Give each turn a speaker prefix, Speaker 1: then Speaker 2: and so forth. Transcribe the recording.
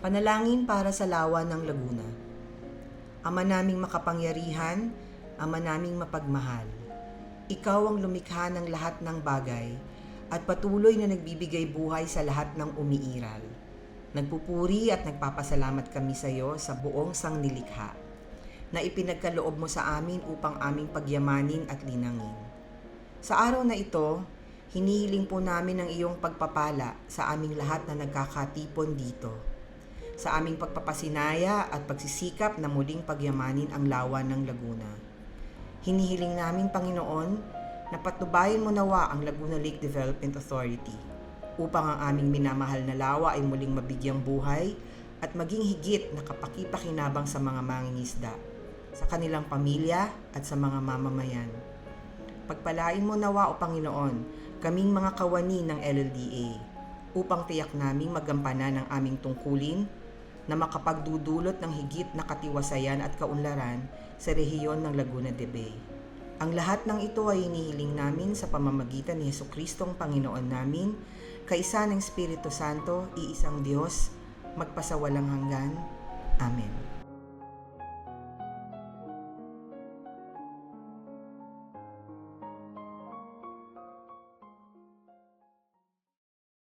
Speaker 1: Panalangin para sa Lawa ng Laguna. Ama naming makapangyarihan, Ama naming mapagmahal, Ikaw ang lumikha ng lahat ng bagay at patuloy na nagbibigay buhay sa lahat ng umiiral. Nagpupuri at nagpapasalamat kami sa iyo sa buong sangnilikha na ipinagkaloob mo sa amin upang aming pagyamanin at linangin. Sa araw na ito, hinihiling po namin ang iyong pagpapala sa aming lahat na nagkakatipon dito, sa aming pagpapasinaya at pagsisikap na muling pagyamanin ang Lawa ng Laguna. Hinihiling namin, Panginoon, na patnubayan mo nawa ang Laguna Lake Development Authority upang ang aming minamahal na lawa ay muling mabigyang buhay at maging higit na kapaki-pakinabang sa mga mangingisda, sa kanilang pamilya at sa mga mamamayan. Pagpalain mo nawa, O Panginoon, kaming mga kawani ng LLDA upang tiyak naming magampanan ang aming tungkulin na makapagdudulot ng higit na katiwasayan at kaunlaran sa rehiyon ng Laguna de Bay. Ang lahat ng ito ay hinihiling namin sa pamamagitan ni Jesucristong Panginoon namin, kaisa ng Espiritu Santo, iisang Diyos, magpasawalang hanggan. Amen.